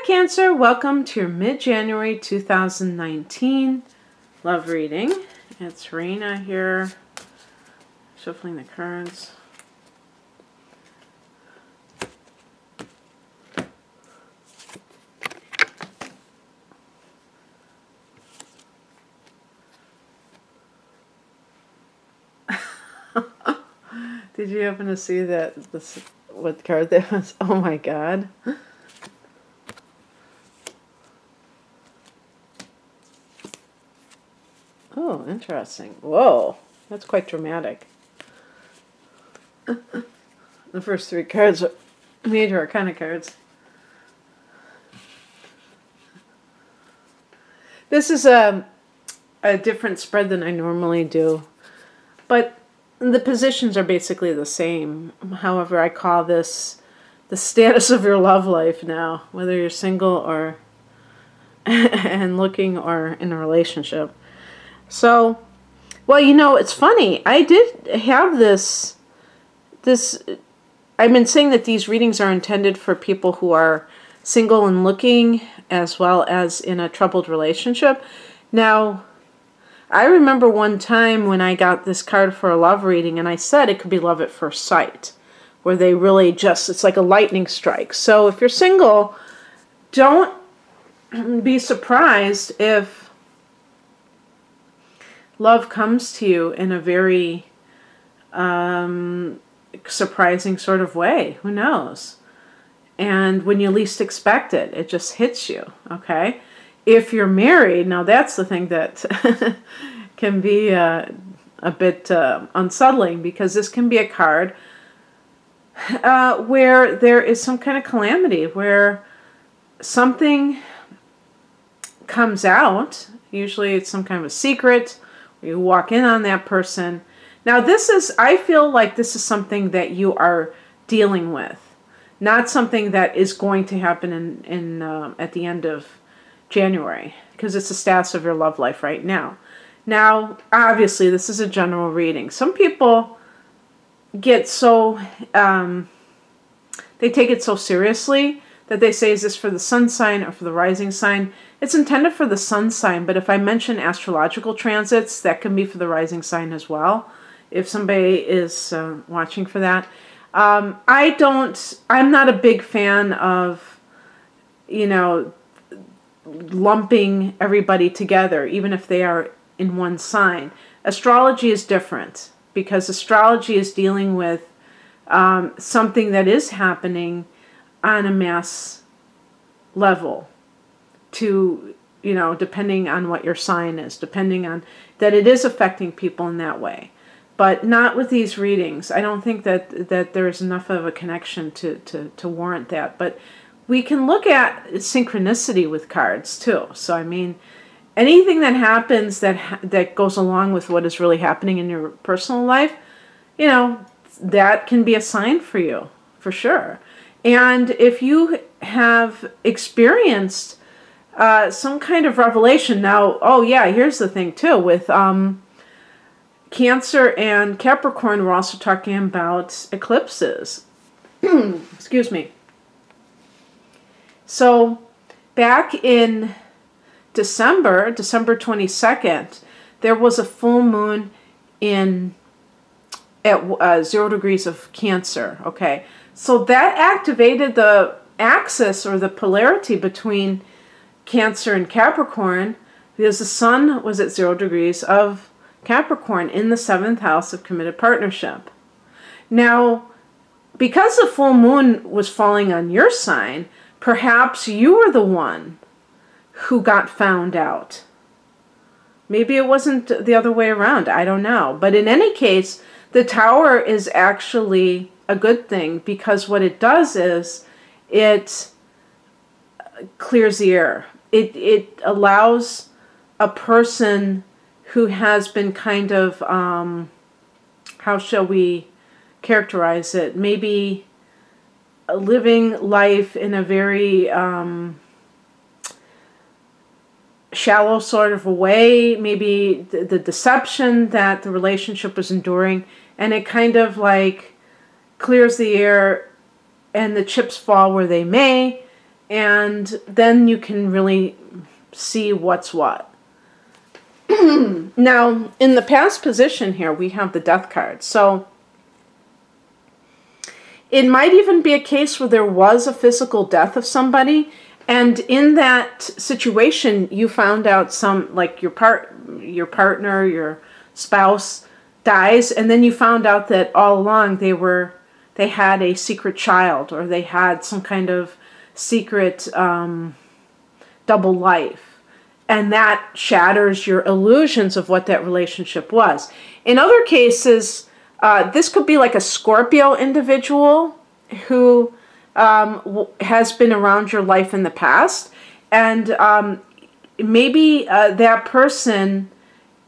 Hi Cancer, welcome to your mid-January 2019 love reading. It's Rena here, shuffling the cards. Did you happen to see that, what card that was? Oh my god. Oh, interesting. Whoa, that's quite dramatic. The first three cards are major arcana cards. This is a different spread than I normally do, but the positions are basically the same. However, I call this the status of your love life now, whether you're single or and looking or in a relationship. So, well, you know, it's funny. I did have this, I've been saying that these readings are intended for people who are single and looking, as well as in a troubled relationship. Now, I remember one time when I got this card for a love reading, and I said it could be love at first sight, where they really just, it's like a lightning strike. So if you're single, don't be surprised if love comes to you in a very surprising sort of way. Who knows? And when you least expect it, it just hits you, okay? If you're married, now that's the thing that can be a bit unsettling, because this can be a card where there is some kind of calamity, where something comes out. Usually it's some kind of a secret. You walk in on that person. Now this is, I feel like this is something that you are dealing with, not something that is going to happen in at the end of January, because it's the status of your love life right now. Now, obviously, this is a general reading. Some people get so, they take it so seriously that they say, is this for the sun sign or for the rising sign? It's intended for the sun sign, but if I mention astrological transits, that can be for the rising sign as well, if somebody is watching for that. I'm not a big fan of, you know, lumping everybody together, even if they are in one sign. Astrology is different, because astrology is dealing with something that is happening on a mass level, to, you know, depending on what your sign is, depending on that, it is affecting people in that way. But not with these readings. I don't think that there's enough of a connection to warrant that. But we can look at synchronicity with cards too. So I mean, anything that happens that goes along with what is really happening in your personal life, you know, that can be a sign for you, for sure. And if you have experienced some kind of revelation, now, oh yeah, here's the thing too, with Cancer and Capricorn, we're also talking about eclipses. Excuse me. So back in December 22nd, there was a full moon at 0 degrees of Cancer, okay? So that activated the axis, or the polarity, between Cancer and Capricorn, because the sun was at 0 degrees of Capricorn in the 7th house of committed partnership. Now, because the full moon was falling on your sign, perhaps you were the one who got found out. Maybe it wasn't the other way around. I don't know. But in any case, the Tower is actually a good thing, because what it does is it clears the air. It allows a person who has been kind of, how shall we characterize it, maybe living life in a very shallow sort of a way, maybe the deception that the relationship was enduring, and it kind of like clears the air and the chips fall where they may, and then you can really see what's what. Now, in the past position here, we have the Death card. So it might even be a case where there was a physical death of somebody, and in that situation, you found out like your partner, your spouse dies, and then you found out that all along they had a secret child, or they had some kind of secret double life. And that shatters your illusions of what that relationship was. In other cases, this could be like a Scorpio individual who has been around your life in the past. And maybe that person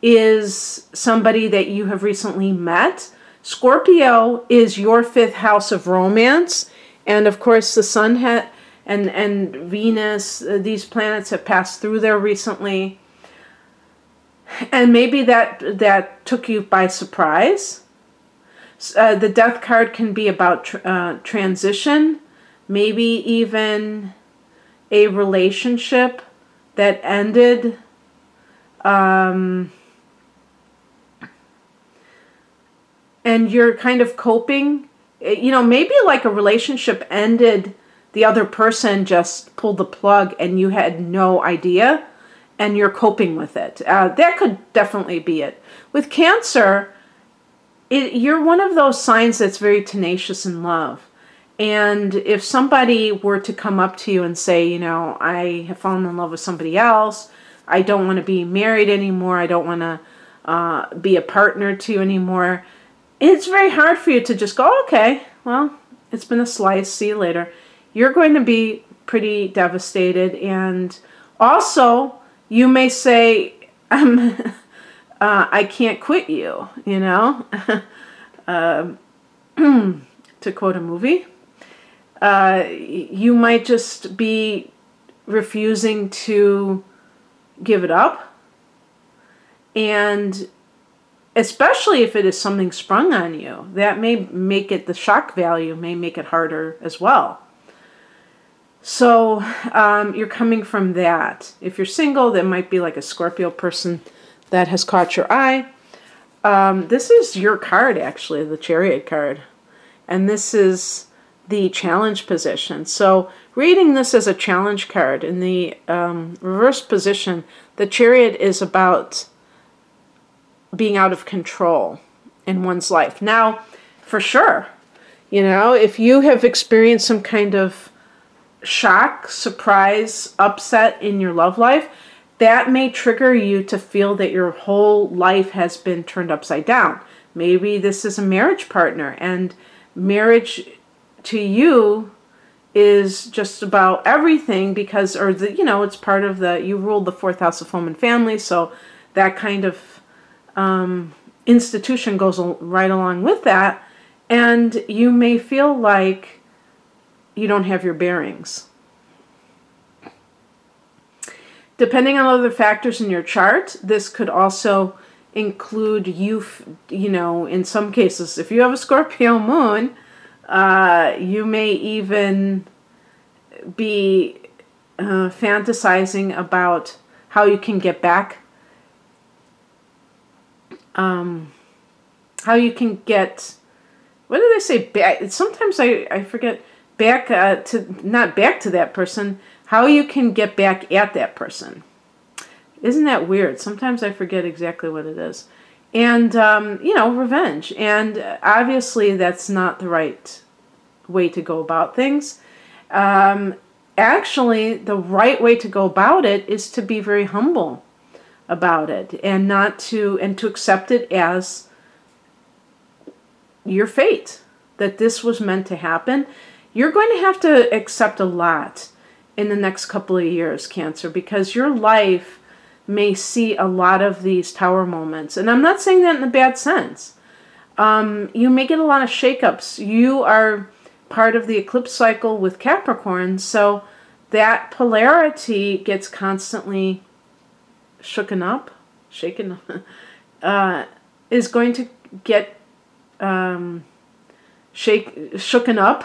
is somebody that you have recently met. Scorpio is your 5th house of romance. And of course, the sun and Venus, these planets have passed through there recently. And maybe that took you by surprise. The Death card can be about transition, maybe even a relationship that ended. And you're kind of coping. You know, maybe like a relationship ended, the other person just pulled the plug and you had no idea, and you're coping with it. That could definitely be it. With Cancer, you're one of those signs that's very tenacious in love. And if somebody were to come up to you and say, you know, I have fallen in love with somebody else, I don't want to be married anymore, I don't want to be a partner to you anymore, it's very hard for you to just go, okay, well, it's been a slice, see you later. You're going to be pretty devastated, and also you may say, I can't quit you, you know, to quote a movie. You might just be refusing to give it up, and especially if it is something sprung on you, that may make it, the shock value may make it harder as well. So you're coming from that. If you're single, that might be like a Scorpio person that has caught your eye. This is your card, actually, the Chariot card. And this is the challenge position. So reading this as a challenge card, in the reverse position, the Chariot is about being out of control in one's life. Now, for sure, you know, if you have experienced some kind of shock, surprise, upset in your love life, that may trigger you to feel that your whole life has been turned upside down. Maybe this is a marriage partner, and marriage to you is just about everything because, or the, you know, it's part of the, you ruled the 4th house of home and family, so that kind of institution goes right along with that, and you may feel like you don't have your bearings. Depending on other factors in your chart, this could also include you know, in some cases, if you have a Scorpio moon, you may even be fantasizing about how you can get back, how you can get, what did I say, back? Sometimes I forget, back not back to that person, how you can get back at that person. Isn't that weird? Sometimes I forget exactly what it is. And, you know, revenge. And obviously that's not the right way to go about things. Actually, the right way to go about it is to be very humble about it, and to accept it as your fate, that this was meant to happen. You're going to have to accept a lot in the next couple of years, Cancer, because your life may see a lot of these tower moments. And I'm not saying that in a bad sense. You may get a lot of shakeups. You are part of the eclipse cycle with Capricorn, so that polarity gets constantly shaken up, is going to get shooken up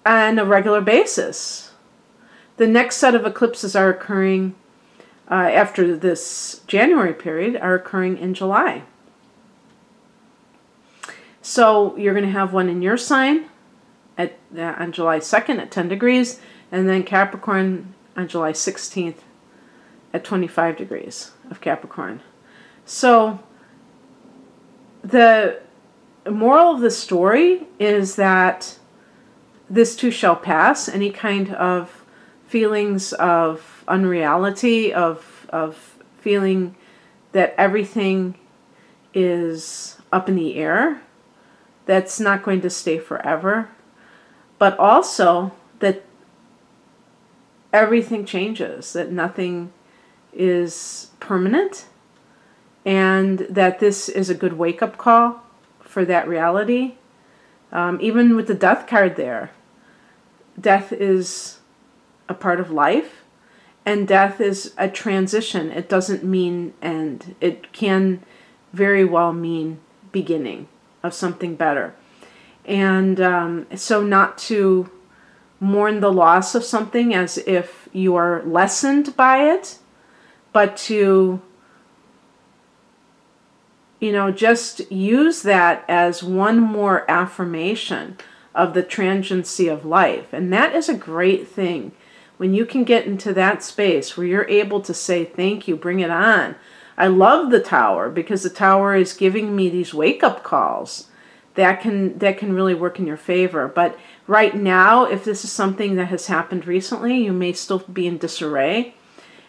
on a regular basis. The next set of eclipses are occurring after this January period, are occurring in July. So you're going to have one in your sign on July 2nd at 10 degrees, and then Capricorn on July 16th at 25 degrees of Capricorn. So the moral of the story is that this too shall pass. Any kind of feelings of unreality, of feeling that everything is up in the air, that's not going to stay forever. But also that everything changes, that nothing is permanent, and that this is a good wake-up call for that reality. Even with the death card there, death is a part of life, and death is a transition. It doesn't mean end. It can very well mean beginning of something better. And so not to mourn the loss of something as if you are lessened by it, but to, just use that as one more affirmation of the transiency of life. And that is a great thing. When you can get into that space where you're able to say, thank you, bring it on. I love the Tower because the Tower is giving me these wake-up calls that can really work in your favor. But right now, if this is something that has happened recently, you may still be in disarray.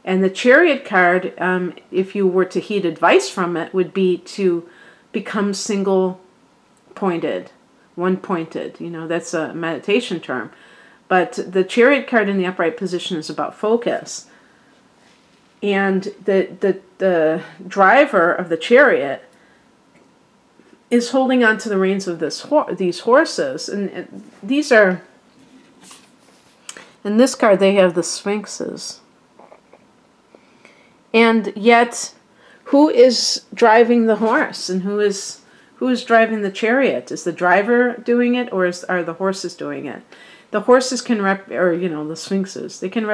And the Chariot card, if you were to heed advice from it, would be to become single-pointed, one-pointed. That's a meditation term. But the Chariot card in the upright position is about focus. And the driver of the Chariot is holding on to the reins of these horses. And these are, in this card, they have the Sphinxes. And yet, who is driving the horse, and who is driving the chariot? Is the driver doing it, or are the horses doing it? The horses can the Sphinxes, they can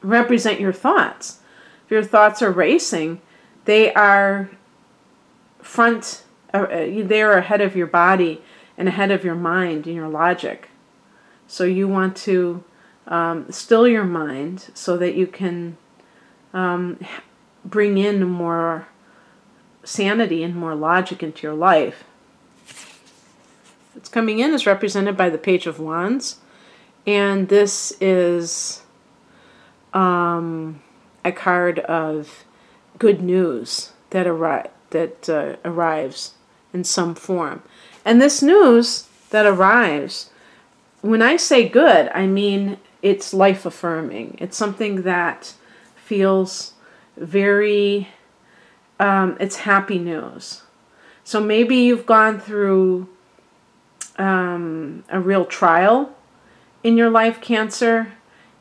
represent your thoughts. If your thoughts are racing, they are they are ahead of your body and ahead of your mind and your logic. So you want to still your mind so that you can bring in more sanity and more logic into your life. What's coming in is represented by the Page of Wands, and this is a card of good news that arrives in some form. And this news that arrives, when I say good, I mean it's life-affirming. It's something that feels very, it's happy news. So maybe you've gone through a real trial in your life, Cancer,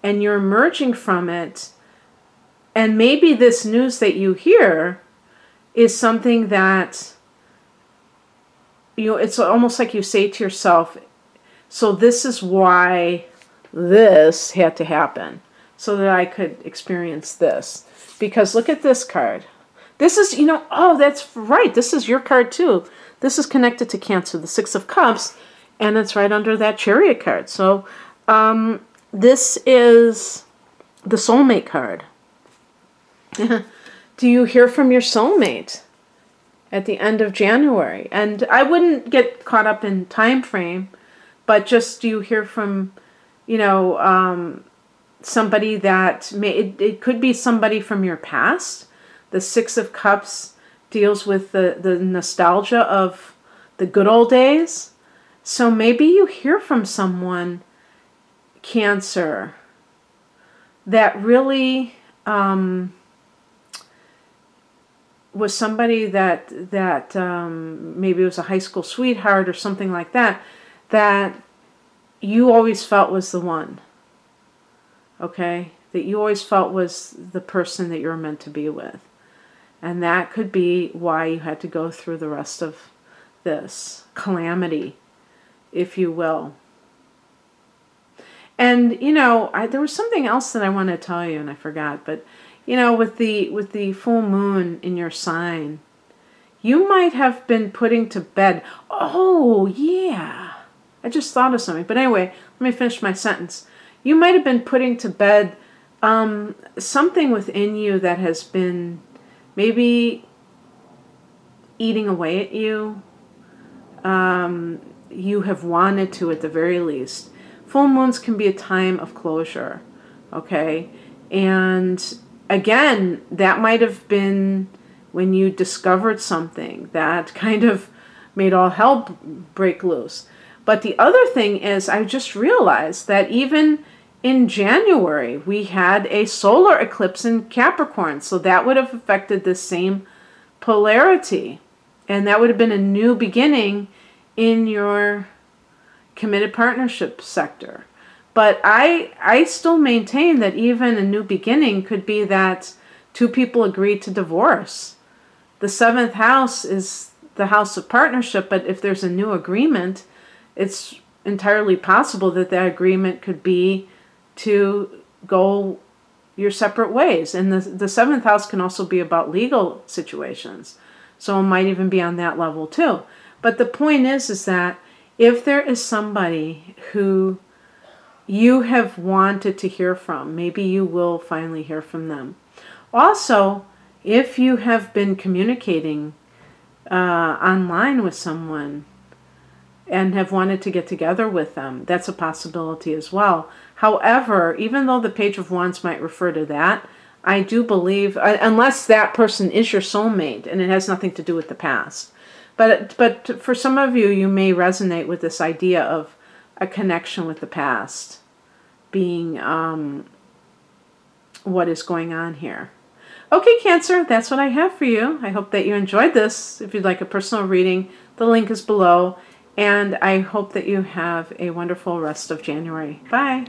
and you're emerging from it. And maybe this news that you hear is something that, it's almost like you say to yourself, so this is why this had to happen, so that I could experience this. Because look at this card. This is, oh, that's right. This is your card too. This is connected to Cancer, the Six of Cups, and it's right under that Chariot card. So this is the soulmate card. Do you hear from your soulmate at the end of January? And I wouldn't get caught up in time frame, but just do you hear from, somebody that it could be somebody from your past. The Six of Cups deals with the nostalgia of the good old days. So maybe you hear from someone, Cancer, that really was somebody that maybe it was a high school sweetheart or something like that, that you always felt was the one. Okay? That you always felt was the person that you were meant to be with. And that could be why you had to go through the rest of this calamity, if you will. And there was something else that I want to tell you, and I forgot. But with the full moon in your sign, you might have been putting to bed. Oh yeah, I just thought of something. But anyway, let me finish my sentence. You might have been putting to bed something within you that has been maybe eating away at you. You have wanted to, at the very least. Full moons can be a time of closure, okay? And again, that might have been when you discovered something that kind of made all hell break loose. But the other thing is, I just realized that even in January, we had a solar eclipse in Capricorn. So that would have affected the same polarity. And that would have been a new beginning in your committed partnership sector. But I still maintain that even a new beginning could be that two people agreed to divorce. The 7th house is the house of partnership, but if there's a new agreement, it's entirely possible that that agreement could be to go your separate ways. And the 7th house can also be about legal situations. So it might even be on that level too. But the point is that if there is somebody who you have wanted to hear from, maybe you will finally hear from them. Also, if you have been communicating online with someone and have wanted to get together with them, that's a possibility as well. However, even though the Page of Wands might refer to that, I do believe, unless that person is your soulmate and it has nothing to do with the past. But for some of you, you may resonate with this idea of a connection with the past being what is going on here. Okay, Cancer, that's what I have for you. I hope that you enjoyed this. If you'd like a personal reading, the link is below. And I hope that you have a wonderful rest of January. Bye.